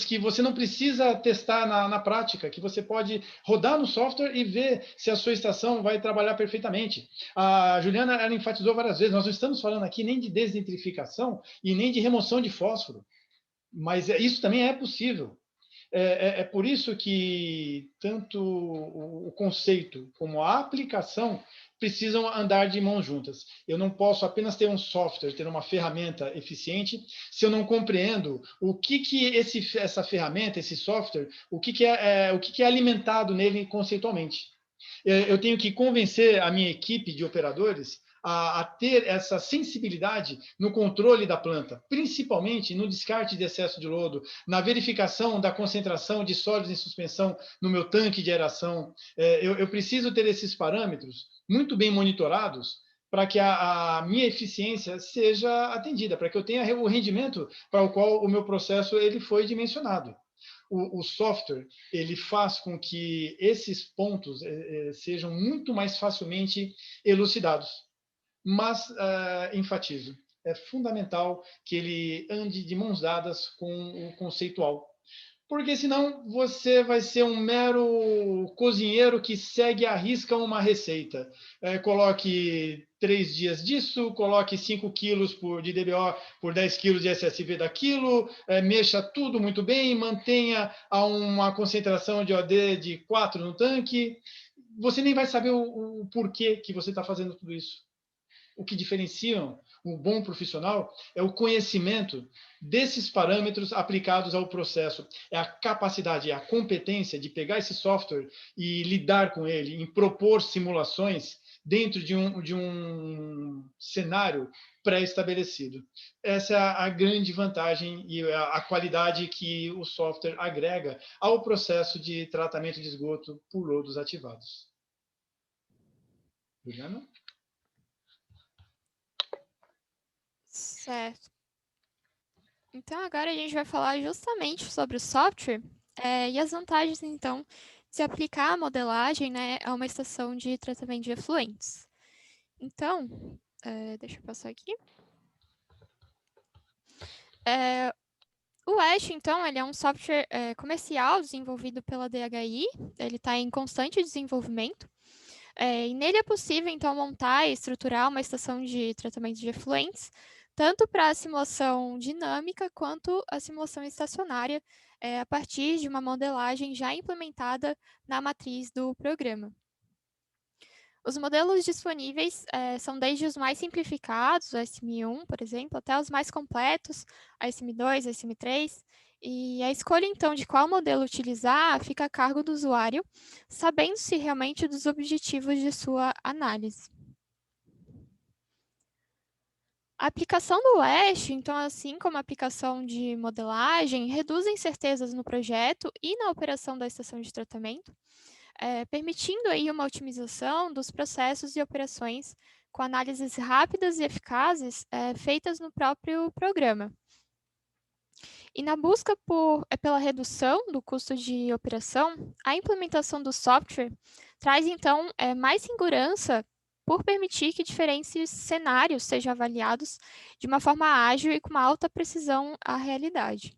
que você não precisa testar na prática, que você pode rodar no software e ver se a sua estação vai trabalhar perfeitamente. A Juliana ela enfatizou várias vezes, nós não estamos falando aqui nem de desnitrificação e nem de remoção de fósforo, mas isso também é possível. É por isso que tanto o conceito como a aplicação precisam andar de mãos juntas. Eu não posso apenas ter um software, ter uma ferramenta eficiente, se eu não compreendo o que essa ferramenta, esse software, o que é alimentado nele conceitualmente. Eu tenho que convencer a minha equipe de operadores a ter essa sensibilidade no controle da planta, principalmente no descarte de excesso de lodo, na verificação da concentração de sólidos em suspensão no meu tanque de aeração. Eu preciso ter esses parâmetros muito bem monitorados para que a minha eficiência seja atendida, para que eu tenha o rendimento para o qual o meu processo ele foi dimensionado. O software ele faz com que esses pontos sejam muito mais facilmente elucidados. Mas enfatizo, é fundamental que ele ande de mãos dadas com o conceitual, porque senão você vai ser um mero cozinheiro que segue à risca uma receita. Coloque 3 dias disso, coloque 5 quilos de DBO por 10 quilos de SSV daquilo, mexa tudo muito bem, mantenha a uma concentração de OD de 4 no tanque. Você nem vai saber o porquê que você está fazendo tudo isso. O que diferencia um bom profissional é o conhecimento desses parâmetros aplicados ao processo. É a capacidade, é a competência de pegar esse software e lidar com ele, em propor simulações dentro de um cenário pré-estabelecido. Essa é a grande vantagem e a qualidade que o software agrega ao processo de tratamento de esgoto por lodos ativados. Juliana? Certo. Então, agora a gente vai falar justamente sobre o software e as vantagens, então, de se aplicar a modelagem, né, a uma estação de tratamento de efluentes. Então, deixa eu passar aqui. O Ash, então, ele é um software comercial desenvolvido pela DHI, ele está em constante desenvolvimento, e nele é possível, então, montar e estruturar uma estação de tratamento de efluentes, tanto para a simulação dinâmica quanto a simulação estacionária, a partir de uma modelagem já implementada na matriz do programa. Os modelos disponíveis são desde os mais simplificados, o SM1, por exemplo, até os mais completos, a SM2, a SM3, e a escolha, então, de qual modelo utilizar fica a cargo do usuário, sabendo-se realmente dos objetivos de sua análise. A aplicação do Hash, então, assim como a aplicação de modelagem, reduz incertezas no projeto e na operação da estação de tratamento, permitindo aí uma otimização dos processos e operações com análises rápidas e eficazes feitas no próprio programa. E na busca pela redução do custo de operação, a implementação do software traz, então, mais segurança por permitir que diferentes cenários sejam avaliados de uma forma ágil e com uma alta precisão à realidade.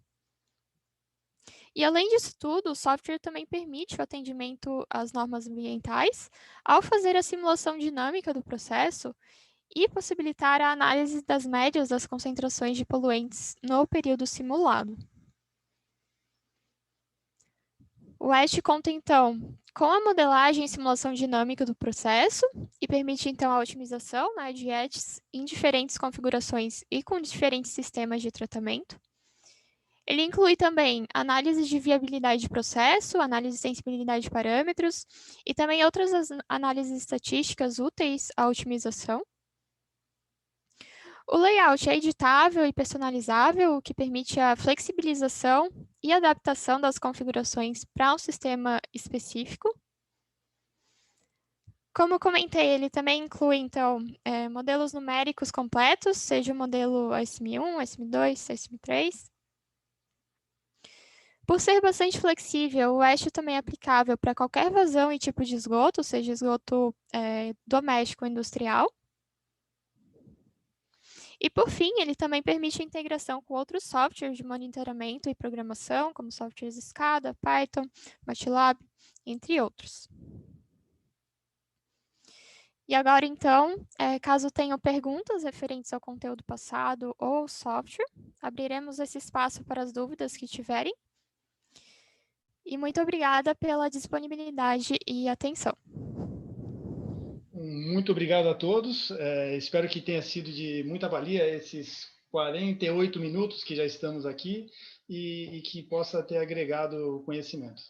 E além disso tudo, o software também permite o atendimento às normas ambientais ao fazer a simulação dinâmica do processo e possibilitar a análise das médias das concentrações de poluentes no período simulado. O Ash conta, então, com a modelagem e simulação dinâmica do processo e permite, então, a otimização, né, de ETs em diferentes configurações e com diferentes sistemas de tratamento. Ele inclui também análise de viabilidade de processo, análise de sensibilidade de parâmetros e também outras análises estatísticas úteis à otimização. O layout é editável e personalizável, o que permite a flexibilização e adaptação das configurações para um sistema específico. Como eu comentei, ele também inclui, então, modelos numéricos completos, seja o modelo SM1, SM2, SM3. Por ser bastante flexível, o Ash também é aplicável para qualquer vazão e tipo de esgoto, seja esgoto doméstico ou industrial. E, por fim, ele também permite a integração com outros softwares de monitoramento e programação, como softwares SCADA, Python, MATLAB, entre outros. E agora, então, caso tenham perguntas referentes ao conteúdo passado ou ao software, abriremos esse espaço para as dúvidas que tiverem. E muito obrigada pela disponibilidade e atenção. Muito obrigado a todos. Espero que tenha sido de muita valia esses 48 minutos que já estamos aqui e que possa ter agregado conhecimento.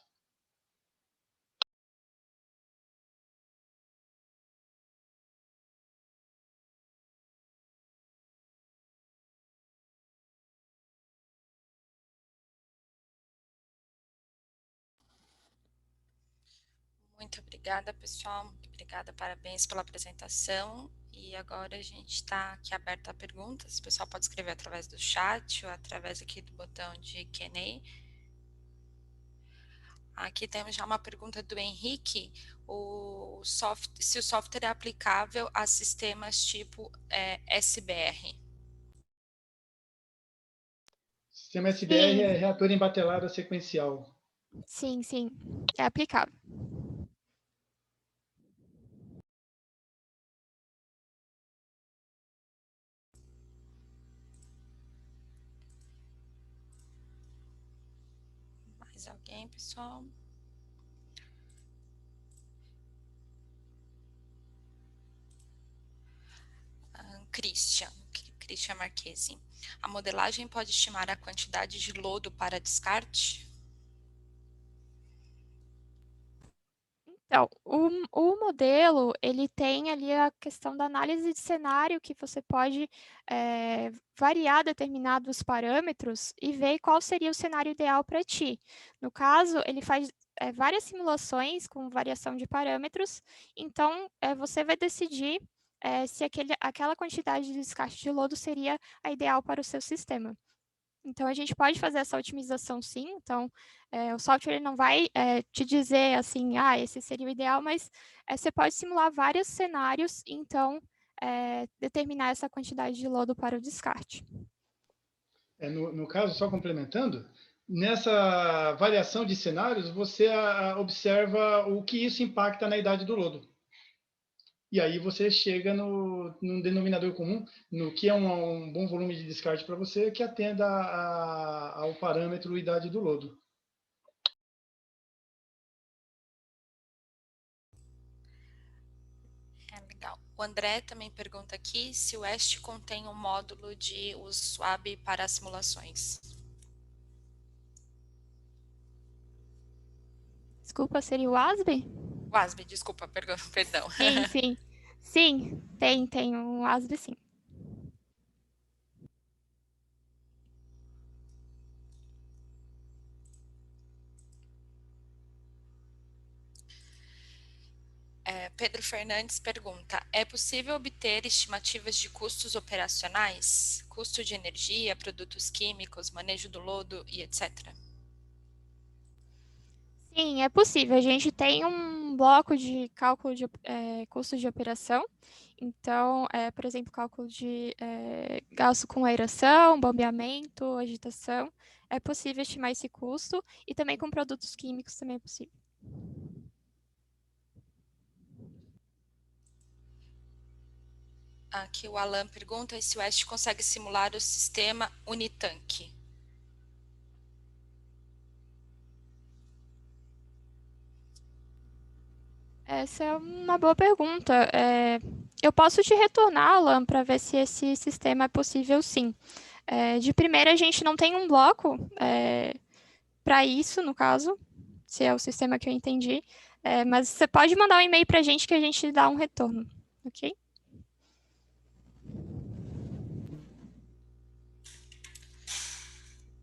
Muito obrigada, pessoal. Muito obrigada, parabéns pela apresentação. E agora a gente está aqui aberto a perguntas. O pessoal pode escrever através do chat ou através aqui do botão de Q&A. Aqui temos já uma pergunta do Henrique. Se o software é aplicável a sistemas tipo SBR. Sistema SBR é reator em batelada sequencial. Sim, é aplicável. Mais alguém, pessoal? Christian Marchesi. A modelagem pode estimar a quantidade de lodo para descarte? Então, o modelo, ele tem ali a questão da análise de cenário, que você pode variar determinados parâmetros e ver qual seria o cenário ideal para ti. No caso, ele faz várias simulações com variação de parâmetros, então você vai decidir se aquela quantidade de descarte de lodo seria a ideal para o seu sistema. Então, a gente pode fazer essa otimização, sim. Então, o software ele não vai te dizer assim, esse seria o ideal, mas você pode simular vários cenários e, então, determinar essa quantidade de lodo para o descarte. No caso, só complementando, nessa variação de cenários, você observa o que isso impacta na idade do lodo. E aí você chega num denominador comum, no que é um bom volume de descarte para você, que atenda ao parâmetro idade do lodo. Legal. O André também pergunta aqui se o WEST contém um módulo de USWAB para simulações. Desculpa, seria o ASB? WASB, desculpa, perdão. Sim. Sim, tem um ASB, sim. Pedro Fernandes pergunta: é possível obter estimativas de custos operacionais? Custo de energia, produtos químicos, manejo do lodo e etc. Sim, é possível. A gente tem um bloco de cálculo de custo de operação. Então, por exemplo, cálculo de gasto com aeração, bombeamento, agitação. É possível estimar esse custo e também com produtos químicos também é possível. Aqui o Alan pergunta se o WEST consegue simular o sistema Unitank. Essa é uma boa pergunta. Eu posso te retornar, Alan, para ver se esse sistema é possível, sim. De primeira, a gente não tem um bloco para isso, no caso, se é o sistema que eu entendi. Mas você pode mandar um e-mail para a gente que a gente dá um retorno, ok?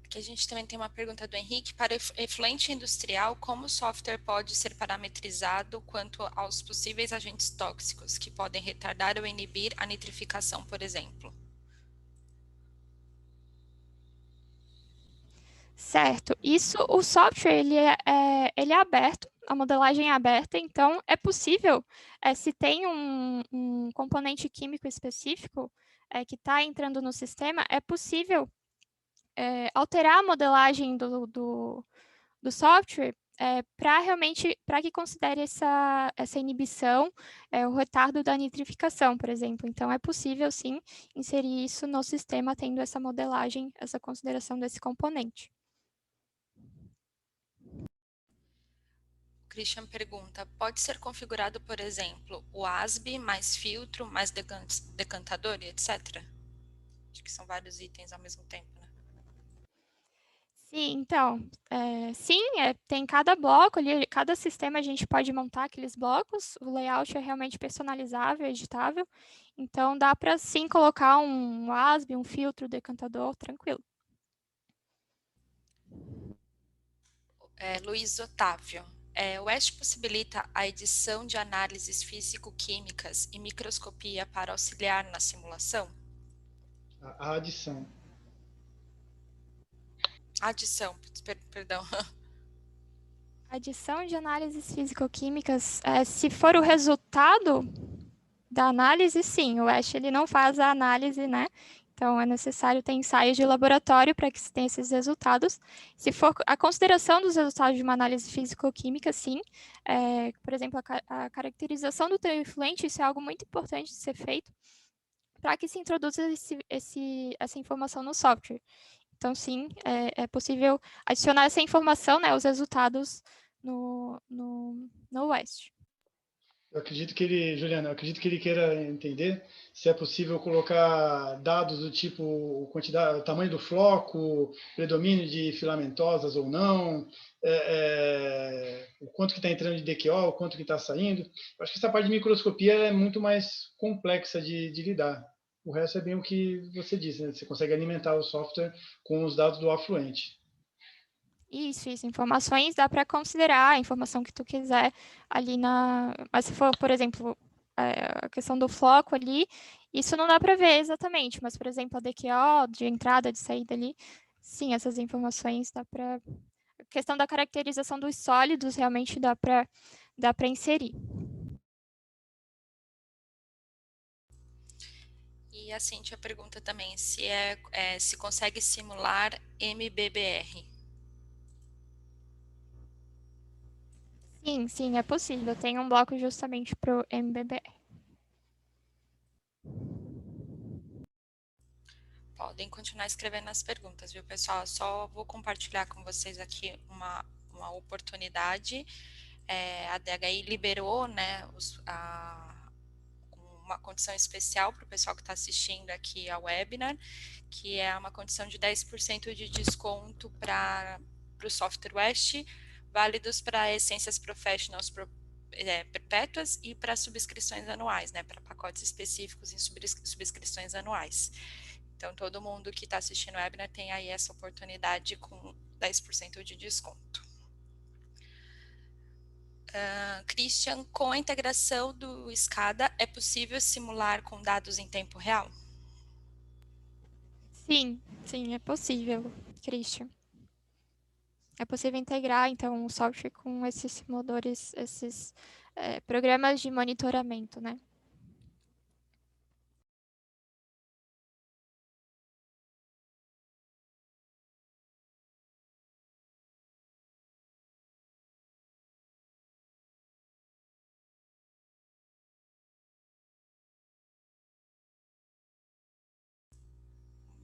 Aqui a gente também tem uma pergunta do Henrique. Para efluente industrial, como o software pode ser parametrizado quanto aos possíveis agentes tóxicos que podem retardar ou inibir a nitrificação, por exemplo? Certo. Isso, o software, ele é aberto, a modelagem é aberta, então é possível, se tem um componente químico específico que está entrando no sistema, é possível alterar a modelagem do software para que considere essa inibição, o retardo da nitrificação, por exemplo. Então, é possível, sim, inserir isso no sistema, tendo essa modelagem, essa consideração desse componente. Christian pergunta: pode ser configurado, por exemplo, o ASB mais filtro, mais decantador e etc? Acho que são vários itens ao mesmo tempo, né? Sim, então, tem cada bloco ali, cada sistema a gente pode montar aqueles blocos, o layout é realmente personalizável, editável, então dá para sim colocar um ASB, um filtro, decantador, tranquilo. Luiz Otávio. O WEST possibilita a edição de análises físico-químicas e microscopia para auxiliar na simulação? A adição. Adição, perdão. Adição de análises físico-químicas, se for o resultado da análise, sim, o WEST ele não faz a análise, né? Então, é necessário ter ensaios de laboratório para que se tenha esses resultados. Se for a consideração dos resultados de uma análise físico-química, sim. Por exemplo, a caracterização do teu efluente, isso é algo muito importante de ser feito para que se introduza essa informação no software. Então, sim, é possível adicionar essa informação, né, os resultados no WEST. Eu acredito que ele, Juliana, eu acredito que ele queira entender se é possível colocar dados do tipo quantidade, tamanho do floco, predomínio de filamentosas ou não, o quanto que está entrando de DQO, o quanto que está saindo. Eu acho que essa parte de microscopia é muito mais complexa de lidar. O resto é bem o que você disse, né? Você consegue alimentar o software com os dados do afluente. Isso, informações dá para considerar a informação que tu quiser ali na. Mas se for, por exemplo, a questão do floco ali, isso não dá para ver exatamente, mas, por exemplo, a DQO, de entrada, de saída ali, sim, essas informações dá para. A questão da caracterização dos sólidos realmente dá para inserir. E a Cíntia pergunta também se se consegue simular MBBR. Sim, é possível. Tem um bloco justamente para o MBBR. Podem continuar escrevendo as perguntas, viu, pessoal? Só vou compartilhar com vocês aqui uma oportunidade. A DHI liberou, né, uma condição especial para o pessoal que está assistindo aqui ao webinar, que é uma condição de 10% de desconto para o Software West, válidos para essências professionals perpétuas e para subscrições anuais, né, para pacotes específicos em subscrições anuais. Então, todo mundo que está assistindo o webinar tem aí essa oportunidade com 10% de desconto. Christian, com a integração do SCADA, é possível simular com dados em tempo real? Sim, é possível, Christian. É possível integrar, então, o software com esses simuladores, esses programas de monitoramento, né?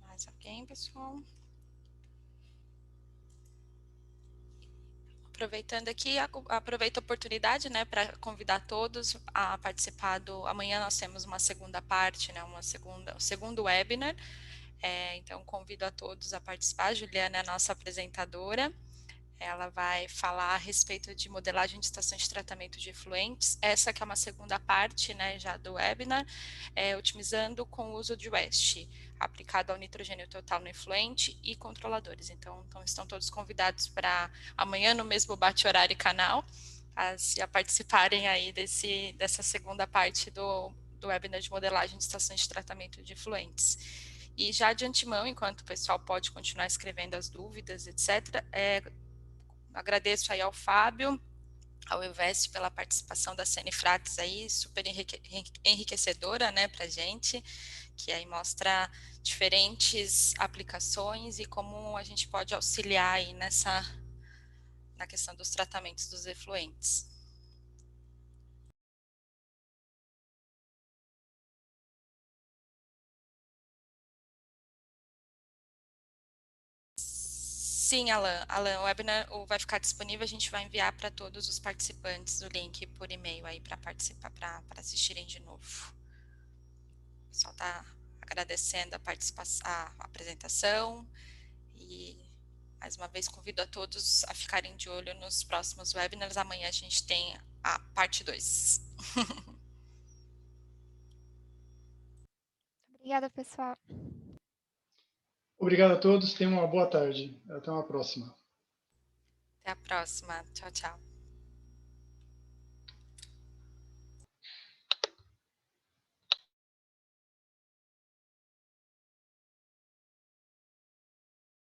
Mais alguém, pessoal? Aproveitando aqui, aproveito a oportunidade, né, para convidar todos a participar amanhã nós temos uma segunda parte, né, um segundo webinar, então convido a todos a participar. A Juliana é a nossa apresentadora. Ela vai falar a respeito de modelagem de estações de tratamento de efluentes. Essa que é uma segunda parte, né, já do webinar, otimizando com o uso de WEST, aplicado ao nitrogênio total no efluente e controladores. Então estão todos convidados para amanhã no mesmo bate-horário e canal, a participarem aí dessa segunda parte do webinar de modelagem de estações de tratamento de efluentes. E já de antemão, enquanto o pessoal pode continuar escrevendo as dúvidas, etc., agradeço aí ao Fábio, ao Iveste pela participação da Senifrates aí, super enriquecedora, né, pra gente, que aí mostra diferentes aplicações e como a gente pode auxiliar aí na questão dos tratamentos dos efluentes. Sim, Alan, o webinar vai ficar disponível, a gente vai enviar para todos os participantes o link por e-mail aí para participar, para assistirem de novo. O pessoal está agradecendo a participação, a apresentação e mais uma vez convido a todos a ficarem de olho nos próximos webinars. Amanhã a gente tem a parte 2. Obrigada, pessoal. Obrigado a todos, tenham uma boa tarde. Até uma próxima. Até a próxima. Tchau, tchau.